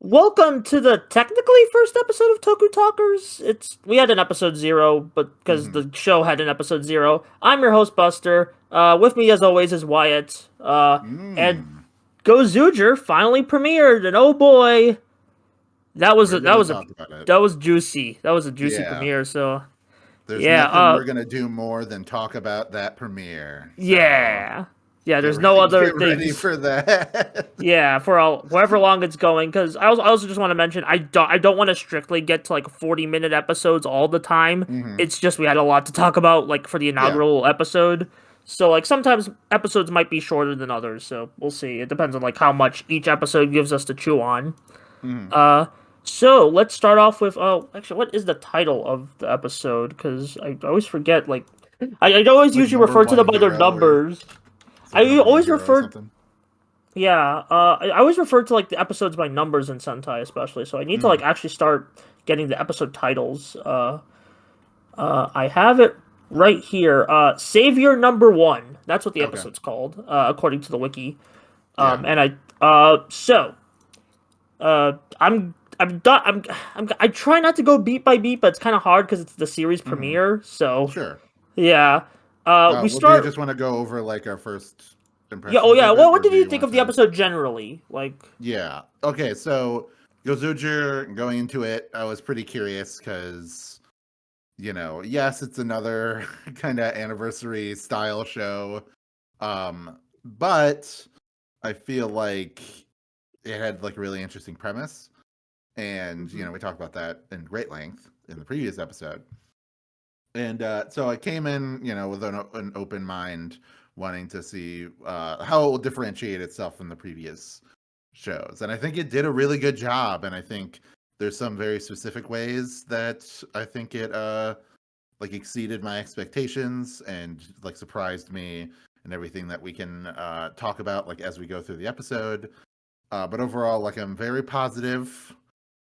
Welcome to the technically first episode of TokuTalkers. We had an episode 0, but because Hmm. the show had an episode 0. I'm your host Buster. With me as always is Wyatt. And Mm. GoZyuger finally premiered, and oh boy, that was We're a, that gonna was a talk about it. that was juicy. That was a juicy Yeah. premiere. So There's yeah, nothing we're gonna do more than talk about that premiere. So yeah, yeah. get There's no ready, other get ready things. for that. Yeah, for however long it's going, because I also just want to mention I don't want to strictly get to like 40-minute episodes all the time. Hmm. It's just we had a lot to talk about like for the Yeah. inaugural episode, so like sometimes episodes might be shorter than others. So we'll see. It depends on like how much each episode gives us to chew on. Hmm. Uh, so let's start off with actually, what is the title of the episode? Because I always forget. Like I always Like usually number refer to one them by their hero, or numbers. it's like I number one always hero or refer something. yeah, I always refer to like the episodes by numbers in Sentai, especially. So I need to Hmm. like actually start getting the episode titles. I have it right here. Savior number 1. That's what the Okay. episode's called, according to the wiki. Yeah. And I'm done. I try not to go beat by beat, but it's kind of hard because it's the series Hmm. premiere. So Sure. yeah, we Well, do you start. just want to go over like our first Yeah. Oh impressions yeah. of Well, it, what or did do you you think want of the to? episode generally? Like, Yeah. Okay. So GoZyuger, going into it, I was pretty curious because yes, it's another kind of anniversary style show. But I feel like it had like a really interesting premise. And, mhm. we talked about that in great length in the previous episode. And so I came in, with an open mind, wanting to see how it will differentiate itself from the previous shows. And I think it did a really good job. And I think there's some very specific ways that I think it like exceeded my expectations and like surprised me, and everything that we can talk about like as we go through the episode. But overall, like, I'm very positive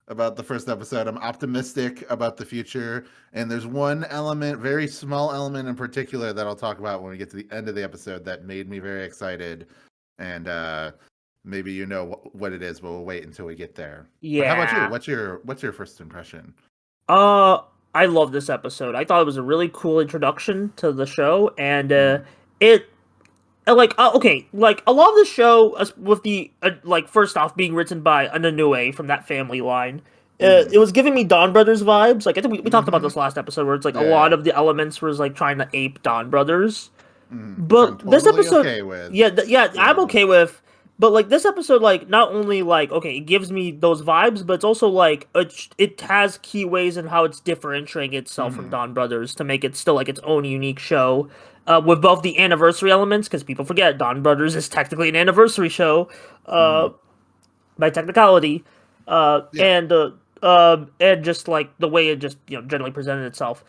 about the first episode. I'm optimistic about the future. And there's one element, very small element in particular, that I'll talk about when we get to the end of the episode that made me very excited. And maybe you know what it is, but we'll wait until we get there. But how about you? Yeah. What's your first impression? Uh, I love this episode. I thought it was a really cool introduction to the show, and Mm, it like okay, like a lot of the show with the like first off being written by Ananue from that family line. mm, It was giving me Don Brothers vibes. Like I think we talked about mm-hmm. this last episode, where it's like a lot Yeah. of the elements was like trying to ape Don Brothers. Which I'm But this totally episode, okay with. yeah, yeah, I'm So, okay with. But like this episode, like not only like okay, it gives me those vibes, but it's also like it has key ways in how it's differentiating itself from mhm, Don Brothers to make it still like its own unique show. With both the anniversary elements, because people forget Don Brothers is technically an anniversary show, uh, mhm. by technicality, Yeah. and just like the way it just generally presented itself.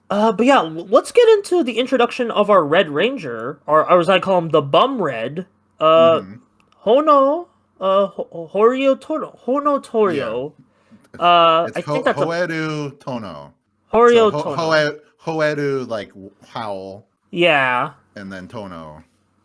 But yeah, let's get into the introduction of our Red Ranger, or as I call him, the Bum Red. Uh, Hmm. Hono, Hono Yeah. Torio. It's I think that's a Hoeru Tono. So Horio Tono. Hoeru, like howl, Yeah, and then Tono.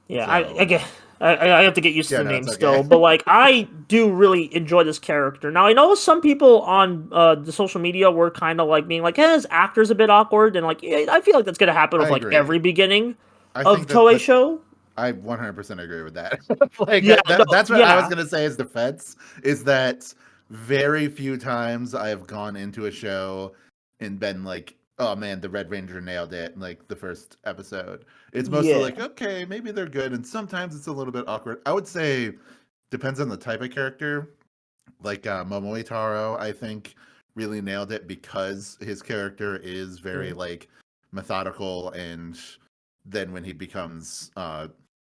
yeah. I So get. I have to get used to yeah, the no, name it's okay. still, but like I do really enjoy this character. Now I know some people on the social media were kind of like being like, "Hey, his actor's a bit awkward," and like yeah, I feel like that's gonna happen I with like agree. every beginning I of think that Toei that show. I 100% agree with that. Like Yeah, no, that's what I was yeah. gonna say as defense, is that very few times I have gone into a show and been like, oh man, the Red Ranger nailed it, like the first episode. It's mostly like, Yeah. okay, maybe they're good, and sometimes it's a little bit awkward. I would say depends on the type of character. Like Momoi Taro, I think really nailed it because his character is very Mm. like methodical, and then when he becomes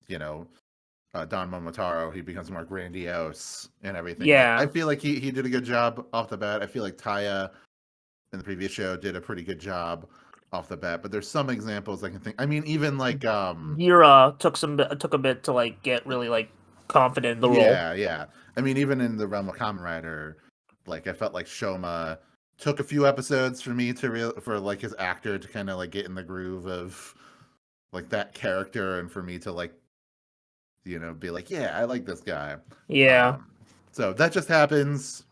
you know Don Momotaro, he becomes more grandiose and everything. Like, I Yeah. feel like he did a good job off the bat. I feel like Taya in the previous show did a pretty good job off the bat, but there's some examples I can think. I mean, even like Yura took a bit to like get really like confident in the role. yeah, yeah. I mean, even in the realm of Kamen Rider, like I felt like Shoma took a few episodes for me to for like his actor to kind of like get in the groove of like that character, and for me to like be like, yeah, I like this guy. Yeah. Um, so that just happens.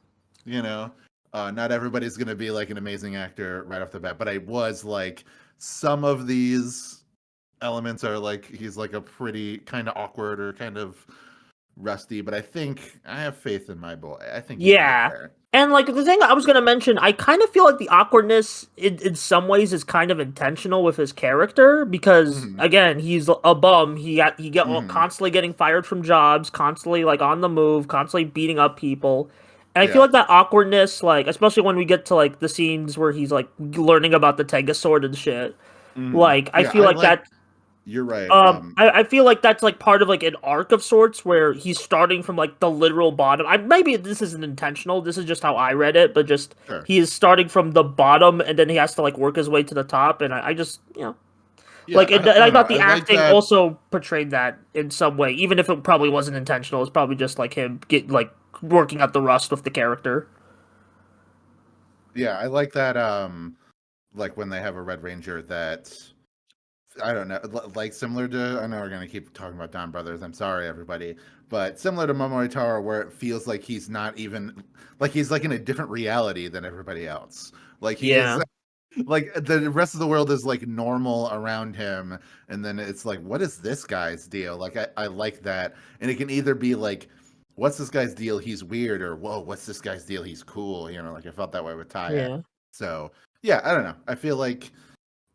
You know, not everybody's going to be like an amazing actor right off the bat, but I was like, some of these elements are like he's like a pretty kind of awkward or kind of rusty, but I think I have faith in my boy. I think he can get Yeah. there. And like the thing I was gonna mention, I kind of feel like the awkwardness in some ways is kind of intentional with his character because Hmm. again he's a bum. He get Hmm. constantly getting fired from jobs, constantly like on the move, constantly beating up people. And I feel Yeah. like that awkwardness, like especially when we get to like the scenes where he's like learning about the Tenga sword and shit. Hmm. Like I Yeah, feel I like like. that You're right. I feel like that's like part of like an arc of sorts where he's starting from like the literal bottom. Maybe this isn't intentional. This is just how I read it, but just Sure. he is starting from the bottom and then he has to like work his way to the top. And I just Yeah, like I I don't know. thought I the like acting that. also portrayed that in some way, even if it probably wasn't intentional. It's probably just like him get like working out the rust with the character. Yeah, I like that. Like when they have a Red Ranger that I don't know, like similar to. I know we're gonna keep talking about Don Brothers. I'm sorry, everybody, but similar to Momori Taro, where it feels like he's not even like he's like in a different reality than everybody else. Like he is Yeah, like the rest of the world is like normal around him, and then it's like, what is this guy's deal? Like I like that, and it can either be like, what's this guy's deal? He's weird, or whoa, what's this guy's deal? He's cool. You know, like I felt that way with Taya. yeah, So yeah, I don't know. I feel like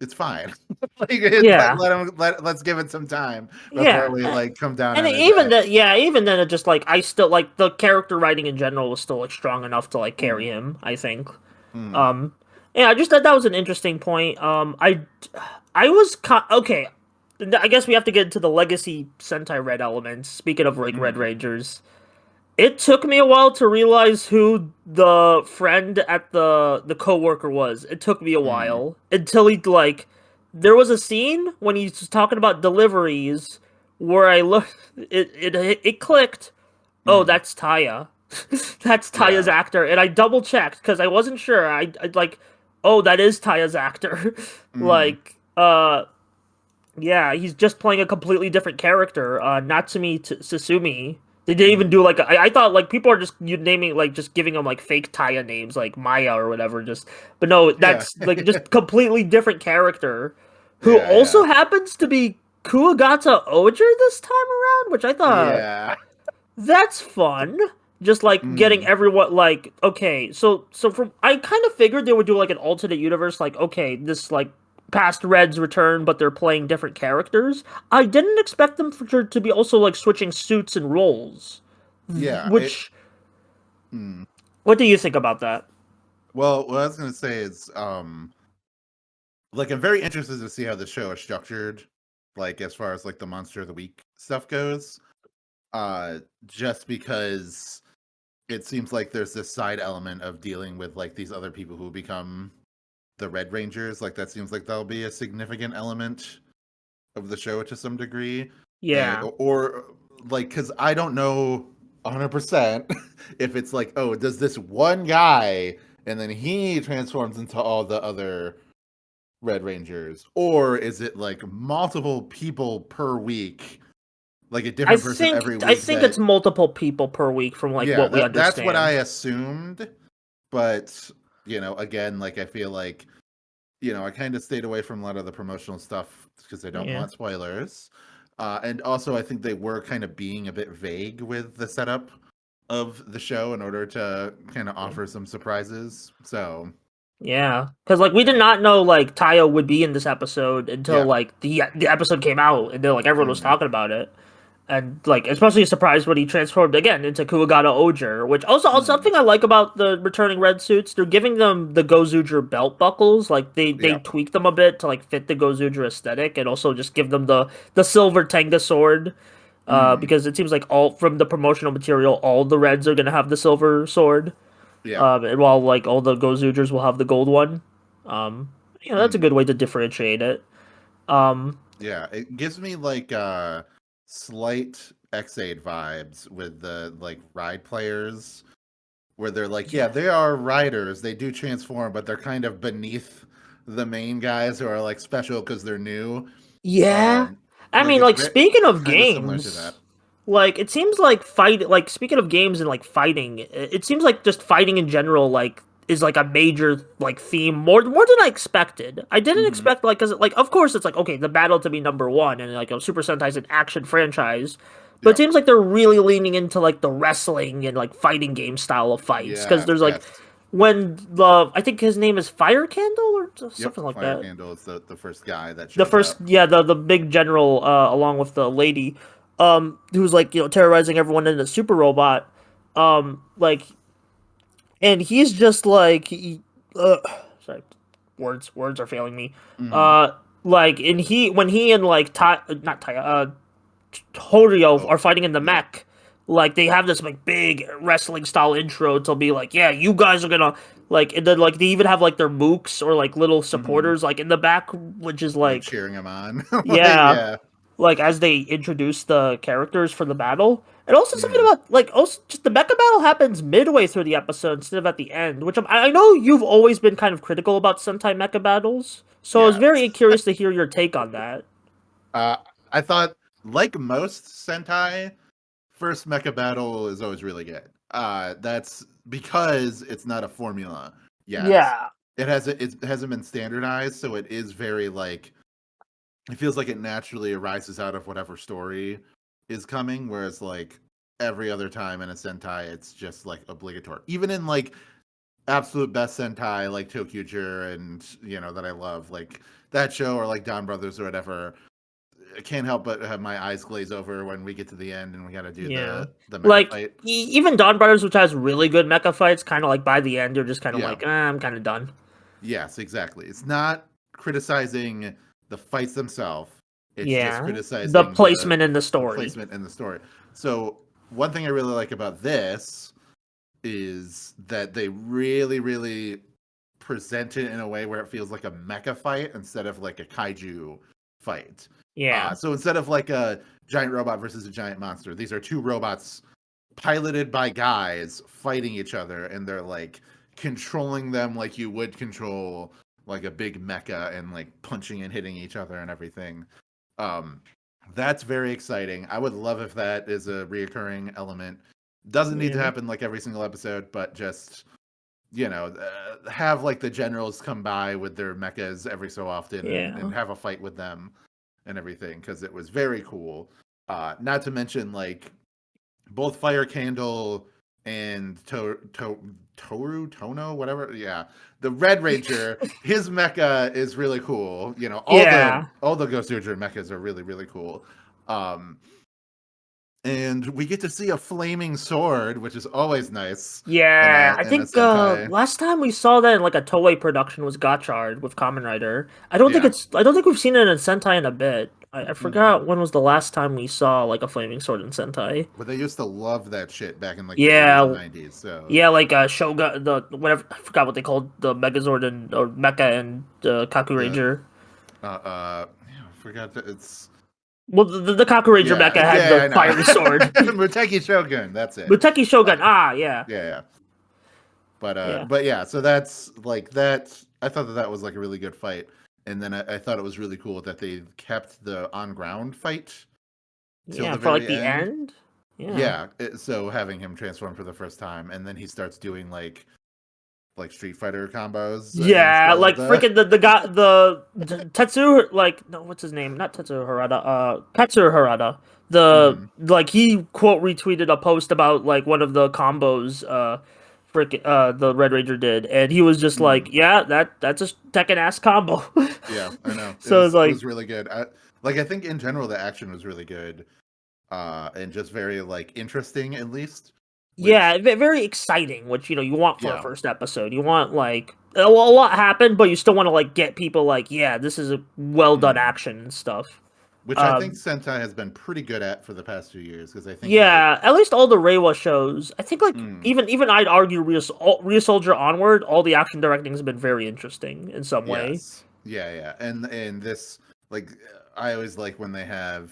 it's fine. Like it, yeah, let's give it some time before yeah. we like come down And on his even head. that, yeah, even then, it just like I still like the character writing in general was still like strong enough to like Mm, carry him. I think. mm, Um, yeah, I just thought that was an interesting point. I was okay. I guess we have to get into the legacy Sentai Red elements. Speaking of like Red mm, Rangers, it took me a while to realize who the friend at the coworker was. It took me a mm, while until he like there was a scene when he's talking about deliveries where I looked it clicked. Oh, mm. that's Taya. That's Taya's Yeah. actor, and I double checked because I wasn't sure. I like, oh, that is Taya's actor. Mm, Like, yeah, he's just playing a completely different character. Natsumi Susumi. They didn't even mm. do like I thought like people are just you naming like just giving him like fake Taya names like Maya or whatever. Just but no, Yeah. that's like just completely different character, who Yeah. also Yeah. happens to be Kuwagata Oger this time around, which I thought Yeah. that's fun. Just like getting Mm, everyone like okay, so from I kind of figured they would do like an alternate universe, like okay, this like past Reds return, but they're playing different characters. I didn't expect them to be also like switching suits and roles. yeah. Which Mm. what do you think about that? Well, what I was gonna say is, like I'm very interested to see how the show is structured, like as far as like the Monster of the Week stuff goes. Just because it seems like there's this side element of dealing with like these other people who become the Red Rangers. Like that seems like that'll be a significant element of the show to some degree, and Yeah, or like because I don't know 100% if it's like, oh, does this one guy and then he transforms into all the other Red Rangers, or is it like multiple people per week, like a different person every I week think that it's multiple people per week from like yeah, what we that's what I understand. assumed, but again, like I feel like I kind of stayed away from a lot of the promotional stuff because I don't Yeah. want spoilers. And also, I think they were kind of being a bit vague with the setup of the show in order to kind of Yeah. offer some surprises. So, Yeah, because like we did not know like Taya would be in this episode until yeah. like the episode came out and then like everyone was Mm, talking about it, and like especially surprised when he transformed again into Kuwagata Oger, which also mm, something I like about the returning red suits. They're giving them the GoZyuger belt buckles, like they yeah. tweak them a bit to like fit the GoZyuger aesthetic, and also just give them the silver Tenga sword. Mm, Because it seems like all from the promotional material, all the reds are gonna have the silver sword. yeah. And while like all the GoZyugers will have the gold one. Um, that's a Mm, good way to differentiate it. Um, yeah. It gives me like slight X8 vibes with the like ride players where they're like, yeah, yeah, they are riders. They do transform, but they're kind of beneath the main guys who are like special because they're new. yeah. I Like mean, it's like very speaking of kind of similar to games, that. Like it seems like speaking of games and like fighting, it seems like just fighting in general like is like a major like theme more than I expected. I didn't Hmm. expect like cuz like of course it's like okay, the battle to be number 1 and like Super Sentai's an action franchise. But it Yep. seems like they're really leaning into like the wrestling and like fighting game style of fights cuz Yeah. there's like Yes. when the I think his name is Fire Candle or Yep. something like Fire that. Candle is the first guy that The shows first up. yeah, the big general along with the lady who's like, terrorizing everyone in a super robot. Like and he's just like sorry, words are failing me. Hmm. Uh like and he when he and like not Tai Horio Oh, are fighting in the yeah. mech. Like they have this like big wrestling style intro to be like, yeah, you guys are gonna like, and then like they even have like their mooks or like little Hmm. supporters like in the back, which is Like like, cheering him on. Like, yeah, yeah. like as they introduce the characters for the battle. And also something Hmm. about like also just the mecha battle happens midway through the episode instead of at the end, which I know you've always been kind of critical about Sentai mecha battles. So I was very Yes. curious to hear your take on that. Uh, I thought, like most Sentai, first mecha battle is always really good. That's because it's not a formula yet. Yeah, It hasn't been standardized, so it is very like it feels like it naturally arises out of whatever story is coming. Whereas like every other time in a Sentai, it's just like obligatory. Even in like absolute best Sentai like TokuTalkers and that I love like that show or like Don Brothers or whatever. I can't help but have my eyes glaze over when we get to the end and we got to do yeah. the mecha Like fight. even Dawn Brothers, which has really good mecha fights, kind of like by the end, you're just kind of Yeah. like, I'm kind of done. Yes, exactly. It's not criticizing the fights themselves. It's just Yeah, the criticizing placement in the the story. placement in the story. So one thing I really like about this is that they really, really present it in a way where it feels like a mecha fight instead of like a kaiju fight. Yeah, So instead of like a giant robot versus a giant monster, these are two robots piloted by guys fighting each other, and they're like controlling them like you would control like a big mecha and like punching and hitting each other and everything. Um, that's very exciting. I would love if that is a reoccurring element. Doesn't need to yeah, happen like every single episode, but just have like the generals come by with their mechas every so often yeah, and have a fight with them and everything because it was very cool. Not to mention like both Fire Candle and Toru Tono, whatever. Yeah, the Red Ranger, his mecha is really cool. yeah, All the GoZyuger mechas are really really cool. Um, and we get to see a flaming sword, which is always nice yeah. I in a think Sentai. last time we saw that in like a Toei production was Gotchard with Kamen Rider. Yeah. I don't think we've seen it in Sentai in a bit. I Mm-mm. forgot when was the last time we saw like a flaming sword in Sentai. But they used to love that shit back in like the 80s and Yeah, 90s. So yeah, like Shogun, the whatever I forgot what they called the Megazord and or Mecha and Kaku the Ranger. I forgot that it's Well, the Kaku Ranger yeah, mecha had yeah, the I know. fiery sword. Muteki Shogun, that's it. Muteki Shogun. Uh, Ah, yeah, yeah, yeah. yeah, But yeah, so that's like that. I thought that was like a really good fight, and then I thought it was really cool that they kept the on ground fight till yeah. the For like very the end. end. Yeah, Yeah, so having him transform for the first time, and then he starts doing like Street Fighter combos and yeah. stuff like Like that. freaking the guy Tetsu like no what's his name, not Tetsu Harada, Katsuru Harada. The Hmm. like he quote retweeted a post about like one of the combos the Red Ranger did, and he was just Hmm. like, yeah, that's a Tekken ass combo. Yeah, I know. So it's It like, was really good. I think in general the action was really good, and just very like interesting at least. yeah, Which very exciting, which you want for a yeah, first episode. You want like a lot happened, but you still want to like get people like, yeah, this is a well done mm. action and stuff. Which I think Um, Sentai has been pretty good at for the past few years because I think like yeah, at least all the Reiwa shows. I think like mm, even I'd argue Real Soldier onward, all the action directing has been very interesting in some way. yes, yeah, yeah, and this like I always like when they have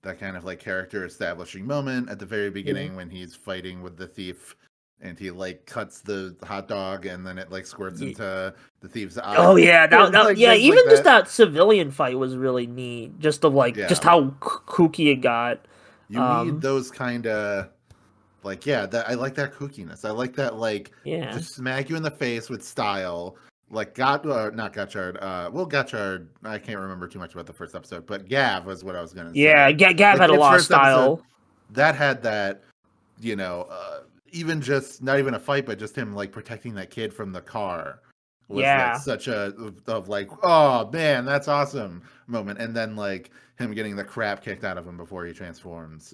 that kind of like character establishing moment at the very Yeah. beginning when he's fighting with the thief and he like cuts the hot dog and then it like squirts Ye- into the thief's eye. Oh yeah, that Like yeah, things like even just that. that civilian fight was really neat. Just of like just Yeah. how kooky it got. You need those kind of like, yeah, that I like that kookiness. I like that, like, Yeah. just smack you in the face with style. Like not Gotchard. Well, Gotchard. I can't remember too much about the first episode, but Gav was what I was gonna Yeah, say. Gav Like had a its lot of first episode, style. that had that, you know, even just not even a fight, but just him like protecting that kid from the car was like Yeah. such a of like, oh man, that's awesome moment. And then like him getting the crap kicked out of him before he transforms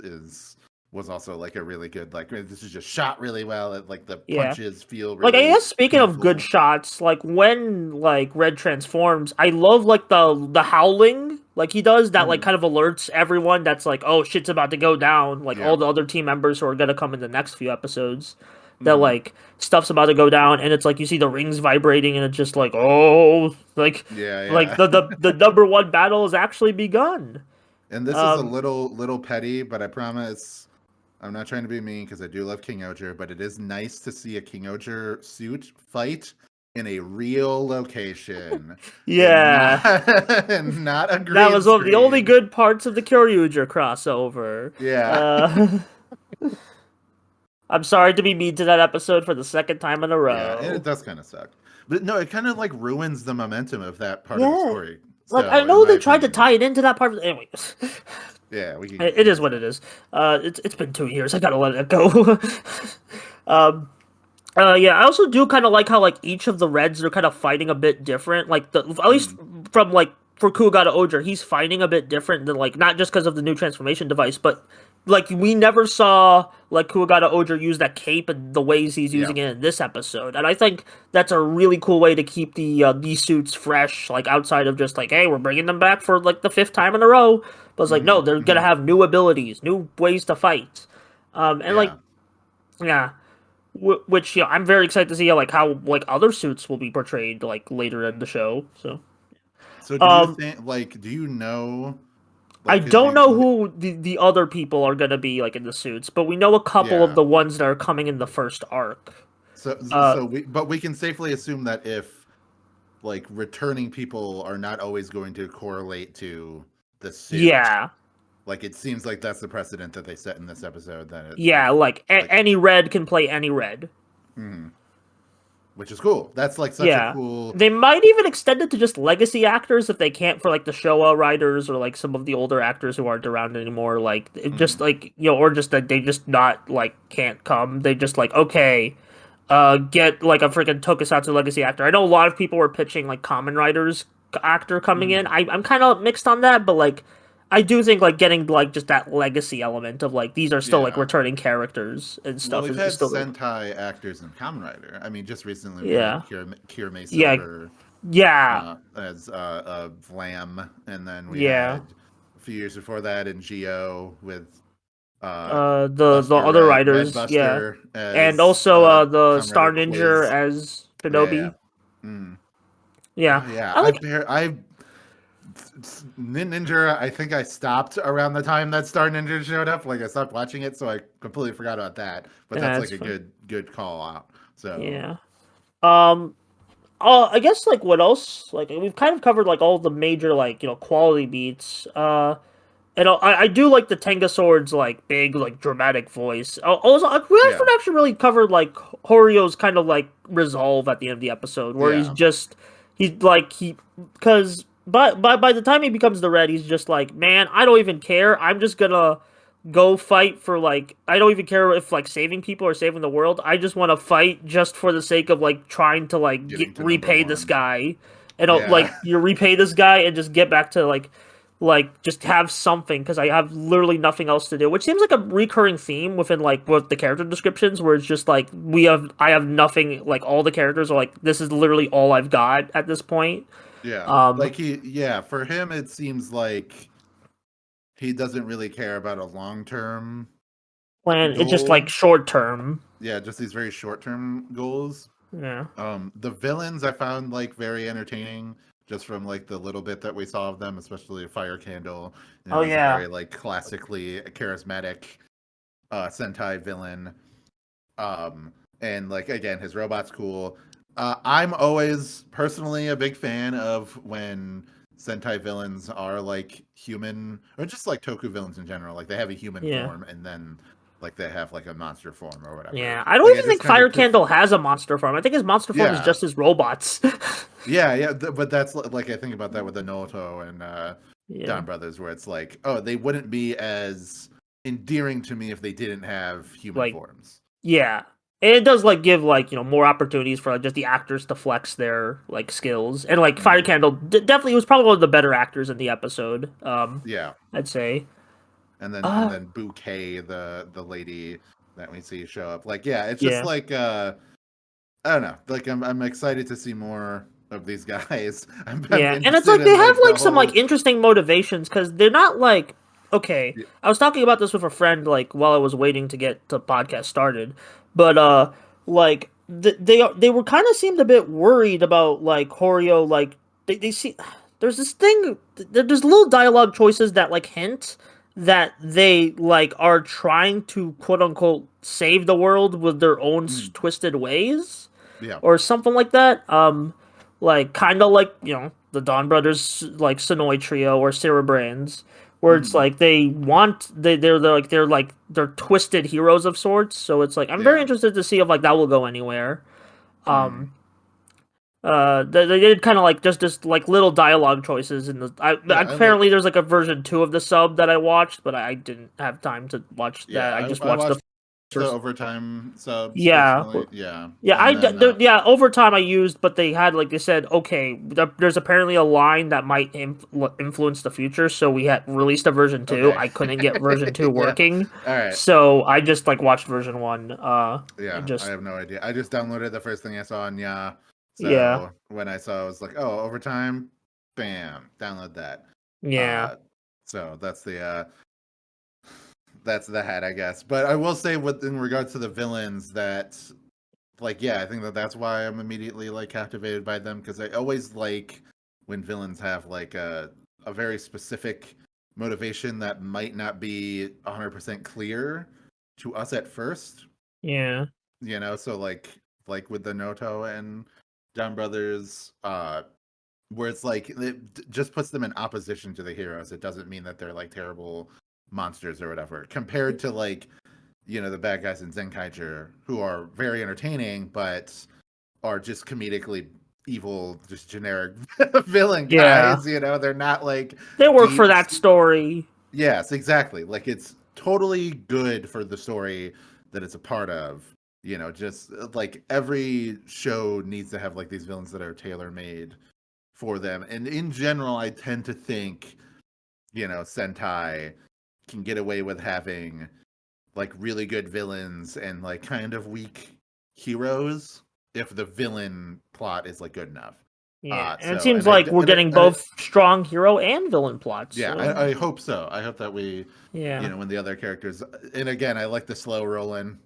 was also like a really good, like, this is just shot really well. Like the Yeah. punches feel Like, I really guess speaking of good painful. shots, like when like Red transforms, I love like the howling like he does that like Mhm. kind of alerts everyone that's like, oh shit's about to go down, like all Yeah. the other team members who are gonna come in the next few episodes. That Hmm. like stuff's about to go down and it's like you see the rings vibrating and it's just like, oh, Yeah, like yeah. the number one battle has actually begun. And this is a Um little petty, but I promise I'm not trying to be mean because I do love King Oger, but it is nice to see a King Oger suit fight in a real location and not yeah. and not a That green was one of the only screen. good parts of the Kyoryuger crossover. Yeah. Uh I'm sorry to be mean to that episode for the second time in a Yeah, it row. does kind of suck. But no, it kind of like ruins the momentum of that part of the Yeah, story. like I So, in know my they tried to opinion, tie it into that part. Anyways, yeah, we can it get is past what it that. is. It's been 2 years. I gotta let it go. um, yeah, I also do kind of like how like each of the Reds are kind of fighting a bit different. Like the at least Mm, from like for Kuwagata Oger, he's fighting a bit different than like not just because of the new transformation device, but like we never saw like Kuwagata Oger use that cape and the ways he's yeah. using it in this episode. And I think that's a really cool way to keep these suits fresh, like outside of just like, hey, we're bringing them back for like the fifth time in a row. But it's like, Hmm. no, they're gonna Hmm. have new abilities, new ways to fight. And like, Yeah. yeah, which yeah, I'm very excited to see how like other suits will be portrayed like later in the show. So, So, do you um, think, like, do you know, I like, because don't know who the other people are gonna be like in the suits, but we know a couple of yeah. the ones that are coming in the first arc. So, Uh, but we can safely assume that if like returning people are not always going to correlate to the suit, yeah, like it seems like that's the precedent that they set in this episode. That yeah, if like like, any red can play any red. mhm, which is cool. That's like such a Yeah. cool. They might even extend it to just legacy actors if they can't for like the Showa writers or like some of the older actors who aren't around anymore. Like it just Mhm. like or just that they just not like can't come. They just like okay, get like a freaking Tokusatsu legacy actor. I know a lot of people were pitching like Common Writers actor coming in. Mhm. I'm kind of mixed on that, but like I do think like getting like just that legacy element of like these are still like Yeah. returning characters and Well, stuff we've is had still really cool. Sentai actors in Kamen Rider. I mean, just recently we had Yeah. Kirame Yeah. Silver Yeah. as Vlam, and then we Yeah. had a few years before that in Geo with The other Red writers, yeah, Buster and as also the Kamen Rider Star Ninja Quiz. as Yeah, yeah. Shinobi. Mm. Yeah, Oh yeah, I like. I Ninja. I think I stopped around the time that Star Ninja showed up. Like I stopped watching it, so I completely forgot about that. But that's Yeah, like it's a fun. good call out. So Yeah. Um. I guess like what else? Like we've kind of covered like all the major like quality beats. And I do like the Tenga Sword's like big like dramatic voice. Also, we yeah, haven't actually really covered like Horio's kind of like resolve at the end of the episode, where yeah, he's like because by the time he becomes the Red, he's just like, man, I don't even care. I'm just gonna go fight for like I don't even care if like saving people or saving the world. I just want to fight just for the sake of like trying to like getting to number repay this one. guy and Yeah, like you repay this guy and just get back to like just have something because I have literally nothing else to do, which seems like a recurring theme within like with the character descriptions, where it's just like I have nothing. Like all the characters are like this is literally all I've got at this point. yeah. Um, Like for him, it seems like he doesn't really care about a long term plan it's just like goal. short term. Yeah, just these very short term goals. Yeah. The villains I found like very entertaining just from like the little bit that we saw of them, especially Fire Candle. You Oh know, is a yeah. very like classically charismatic Sentai villain. And like again, his robot's cool. I'm always personally a big fan of when Sentai villains are like human, or just like Toku villains in general. Like they have a human Yeah. form, and then like they have like a monster form or whatever. Yeah. I don't Like it even just think kind Fire of Candle has a monster form. I think his monster form is yeah, just his robots. yeah. But that's like I think about that with the Naruto and Yeah. Don Brothers, where it's like, oh, they wouldn't be as endearing to me if they didn't have human Like, forms. yeah. And it does like give like, more opportunities for like just the actors to flex their like skills. And like Fire Hmm. Candle definitely was probably one of the better actors in the episode. Yeah, I'd say. and Uh then Bouquet, the lady that we see show up. Like, yeah, it's just yeah. like I don't know. Like, I'm excited to see more of these guys. I'm Yeah, and it's interested like they in have like the like some like whole. interesting motivations because they're not like okay. I was talking about this with a friend like while I was waiting to get the podcast started, but like they were kind of seemed a bit worried about like Horio like they see there's this thing there's little dialogue choices that like hint that they like are trying to quote unquote save the world with their own Mm, twisted ways yeah. or something like that. Like kind of like the Don Brothers, like Sonoy Trio or Cerebrans, where it's Hmm. like they want they're twisted heroes of sorts. So it's like I'm very Yeah. interested to see if like that will go anywhere. Mm. Um, they did kind of like just like little dialogue choices in the. Yeah. I like. Apparently there's like a version 2 of the sub that I watched, but I didn't have time to watch that. I Yeah. just I watched the watched the first. overtime subs Yeah, personally. Yeah. yeah, And then yeah, overtime I used, but they had like they said, okay, there's apparently a line that might influence the future, so we had released a version 2. okay. I couldn't get version 2 Yeah. working, All right. so I just like watched version 1. And Yeah, I just have no idea. I just downloaded the first thing I saw on Yeah. yeah, So when I saw, I was like, oh, overtime, bam, download that. yeah, Uh, so that's the hat, I guess. But I will say, with in regards to the villains, that like, yeah, I think that's why I'm immediately like captivated by them because I always like when villains have like a very specific motivation that might not be 100% clear to us at first. yeah, So like with the Noto and John Brothers, where it's like it just puts them in opposition to the heroes. It doesn't mean that they're like terrible monsters or whatever. Compared to like the bad guys in Zenkaiger, who are very entertaining, but are just comedically evil, just generic villain yeah. guys. They're not like They work for deep. that story. Yes, exactly. Like it's totally good for the story that it's a part of. Just like every show needs to have like these villains that are tailor made for them. And in general, I tend to think, Sentai can get away with having like really good villains and like kind of weak heroes if the villain plot is like good enough. Yeah, and it So seems and I like we're getting and I both strong hero and villain plots. yeah, So I hope so. I hope that we, yeah, when the other characters, and again, I like the slow rolling.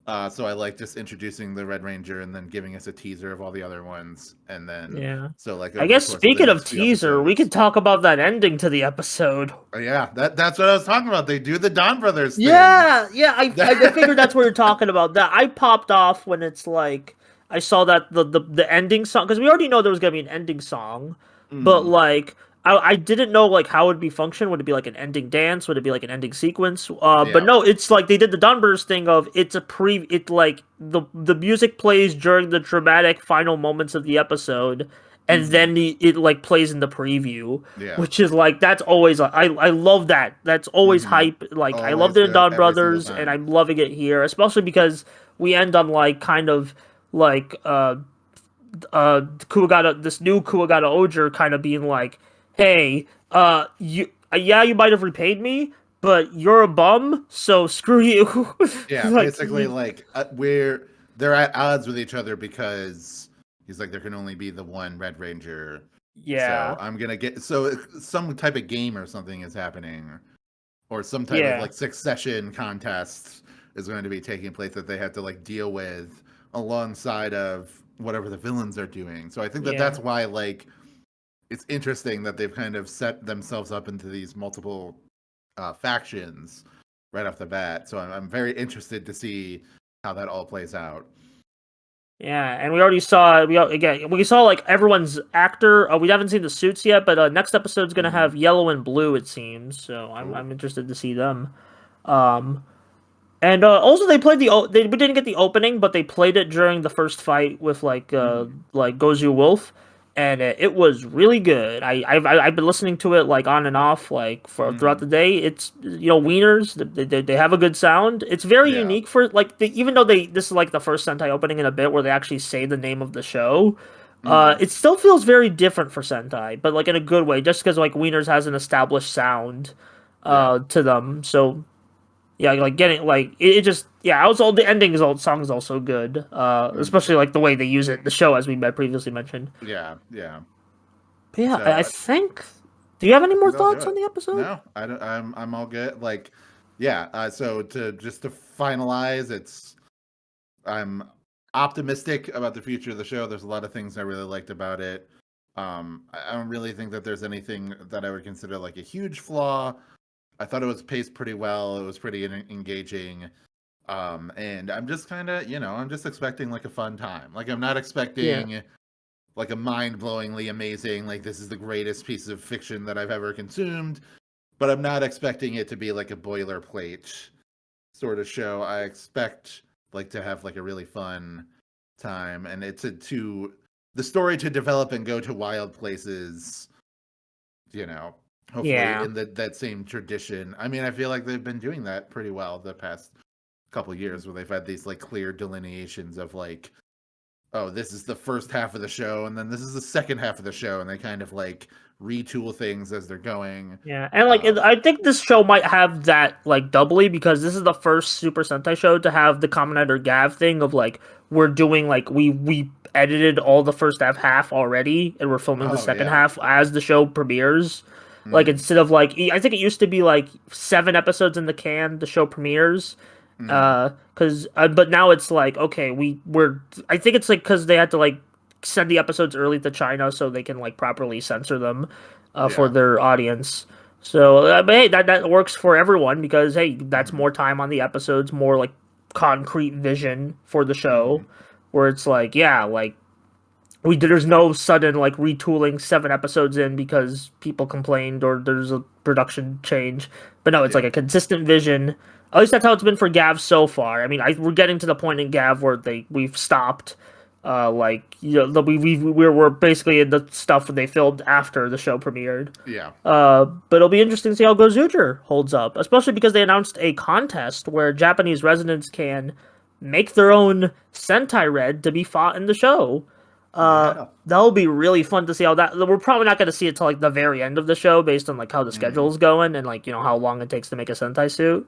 So I like just introducing the Red Ranger and then giving us a teaser of all the other ones, and then yeah. so like I over the guess course of the speaking of next few teaser, we could episodes. talk about that ending to the episode. Yeah, that's what I was talking about. They do the Don Brothers thing. Yeah, yeah. I figured that's what you're talking about. That I popped off when it's like I saw that the ending song because we already know there was gonna be an ending song, but Mm, like I didn't know like how it would be function. Would it be like an ending dance? Would it be like an ending sequence? But yeah. no, it's like they did the Dunbers thing of it's a pre. It like the music plays during the dramatic final moments of the episode, and Hmm. then it like plays in the preview, Yeah. which is like that's always I love that. That's always Hmm. hype. Like I loved Always it in good Don every single Brothers, and time. I'm loving it here, especially because we end on like kind of like Kuwagata, this new Kuwagata Oger kind of being like, hey, you yeah, you might have repaid me, but you're a bum, so screw you. Yeah, Like basically, like they're at odds with each other because he's like there can only be the one Red Ranger, so yeah, I'm gonna get some type of game or something is happening, or some type of yeah, like succession contest is going to be taking place that they have to like deal with alongside of whatever the villains are doing. So I think that yeah. that's why like it's interesting that they've kind of set themselves up into these multiple factions right off the bat. So I'm very interested to see how that all plays out. Yeah, and we saw like everyone's actor. We haven't seen the suits yet, but next episode's gonna Hmm. have yellow and blue, it seems. So Cool. I'm interested to see them. Um, and also they played we didn't get the opening, but they played it during the first fight with Hmm. like Gozu Wolf, and it was really good. I've been listening to it like on and off like for throughout the Hmm. day. It's wieners. They have a good sound. It's very Yeah. unique for like even though they this is like the first Sentai opening in a bit where they actually say the name of the show. Hmm. It still feels very different for Sentai, but like in a good way, just because like Wieners has an established sound Yeah. to them. So yeah, like getting like it just yeah, also the ending is all song is also good. Hmm. Especially like the way they use it in the show as we previously mentioned. Yeah. Yeah. But yeah, I So think. Do you have any I more think that'll do thoughts it. on the episode? No, I don't, I'm all good. Like, yeah. So to finalize, I'm optimistic about the future of the show. There's a lot of things I really liked about it. I don't really think that there's anything that I would consider like a huge flaw. I thought it was paced pretty well. It was pretty engaging. And I'm just kind of, I'm just expecting like a fun time. Like I'm not Yeah, expecting like a mind-blowingly amazing, like this is the greatest piece of fiction that I've ever consumed, but I'm not expecting it to be like a boilerplate sort of show. I expect like to have like a really fun time, and it's to the story to develop and go to wild places, you know, hopefully yeah, in that same tradition. I mean, I feel like they've been doing that pretty well the past couple of years, where they've had these like clear delineations of like, oh, this is the first half of the show, and then this is the second half of the show, and they kind of like retool things as they're going. yeah. And like Um, I think this show might have that like doubly because this is the first Super Sentai show to have the Kamen Rider Gav thing of like we're doing like we edited all the first half already and we're filming the oh second yeah. half as the show premieres. Like Mm, instead of like I think it used to be like 7 episodes in the can the show premieres. mm, Cuz but now it's like okay, we're I think it's like cuz they had to like send the episodes early to China so they can like properly censor them for yeah. their audience. So but hey, that works for everyone because hey, that's Mm, more time on the episodes, more like concrete vision for the show mm, where it's like yeah, like there's no sudden like retooling 7 episodes in because people complained or there's a production change. But no, it's like yeah. a consistent vision. At least that's how it's been for Gav so far. I mean, we're getting to the point in Gav where we've stopped. Like we're basically in the stuff that they filmed after the show premiered. Yeah. But it'll be interesting to see how GoZyuger holds up, especially because they announced a contest where Japanese residents can make their own Sentai Red to be fought in the show. Yeah. That'll be really fun to see how that. We're probably not going to see it till like the very end of the show, based on like how the Mm, schedule's going and like how long it takes to make a Sentai suit.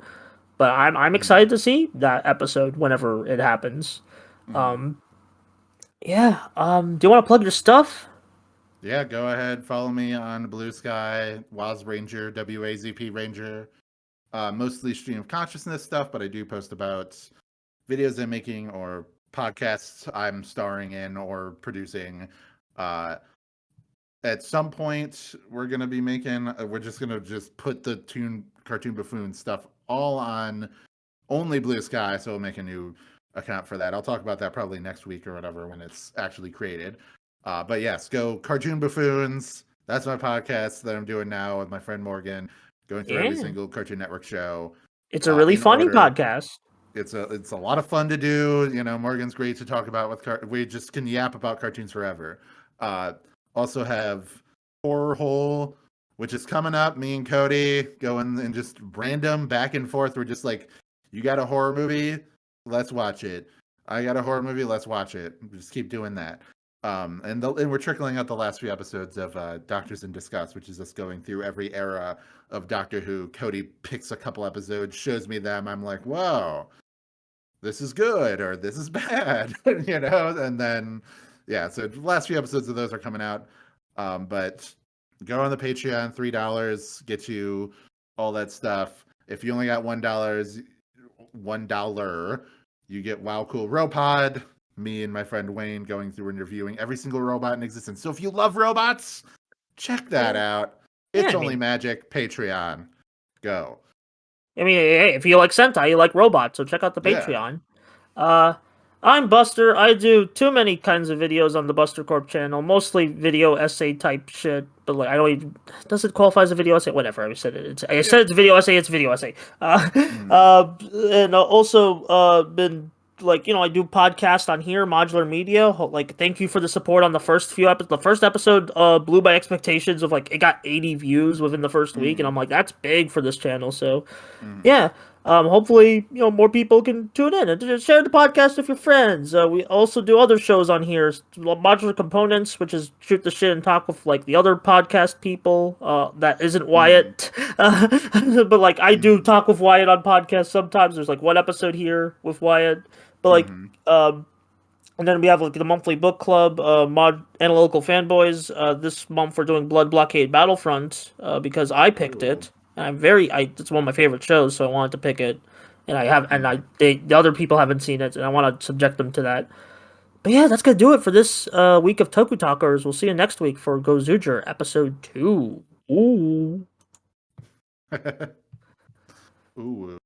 But I'm mm, excited to see that episode whenever it happens. mm. Um, yeah. Do you want to plug your stuff? Yeah, go ahead. Follow me on Blue Sky, Waz Ranger, WAZP Ranger. Mostly stream of consciousness stuff, but I do post about videos I'm making or podcasts I'm starring in or producing. Uh, at some point, we're gonna be making. We're just gonna just put the cartoon buffoon stuff all on only Blue Sky, so we'll make a new account for that. I'll talk about that probably next week or whatever when it's actually created. But yes, go Cartoon Buffoons. That's my podcast that I'm doing now with my friend Morgan, going through every Yeah. single Cartoon Network show It's a really in funny order. podcast. It's a lot of fun to do. Morgan's great to talk about we just can yap about cartoons forever. Uh, Also have Horror Hole, which is coming up. Me and Cody going and just random back and forth. We're just like, you got a horror movie, let's watch it. I got a horror movie, let's watch it. Just keep doing that. And we're trickling out the last few episodes of Doctors in Discuss, which is us going through every era of Doctor Who. Cody picks a couple episodes, shows me them. I'm like, whoa, this is good or this is bad, and then yeah, so the last few episodes of those are coming out. But go on the Patreon, $3 get you all that stuff. If you only got $1, you get Wow Cool Robot. Me and my friend Wayne going through and reviewing every single robot in existence. So if you love robots, check that Yeah. out. Yeah, It's only magic. Patreon. Go. I mean, hey, if you like Sentai, you like robots, so check out the Yeah. Patreon. Uh, I'm Buster. I do too many kinds of videos on the Buster Corp channel, mostly video essay type shit. But like, I don't even does it qualify as a video essay? Whatever. I said it. I said it's a video essay. It's a video essay. Mm, And also been like I do podcast on here, Modular Media. Like, thank you for the support on the first few episodes. The first episode blew my expectations of like it got 80 views within the first week, and I'm mm, like, that's big for this channel. So mm, yeah. Hopefully, more people can tune in and just share the podcast with your friends. We also do other shows on here, Modular Components, which is shoot the shit and talk with like the other podcast people. That isn't mm, Wyatt, but like I do mm, talk with Wyatt on podcasts sometimes. There's like one episode here with Wyatt, but like mm. and then we have like the monthly book club, mod analytical fanboys. This month we're doing Blood Blockade Battlefront because I picked Ooh. it. And it's one of my favorite shows, so I wanted to pick it. And Mm. the other people haven't seen it, and I want to subject them to that. But yeah, that's gonna do it for this week of TokuTalkers. We'll see you next week for GoZyuger episode 2. Ooh. Ooh.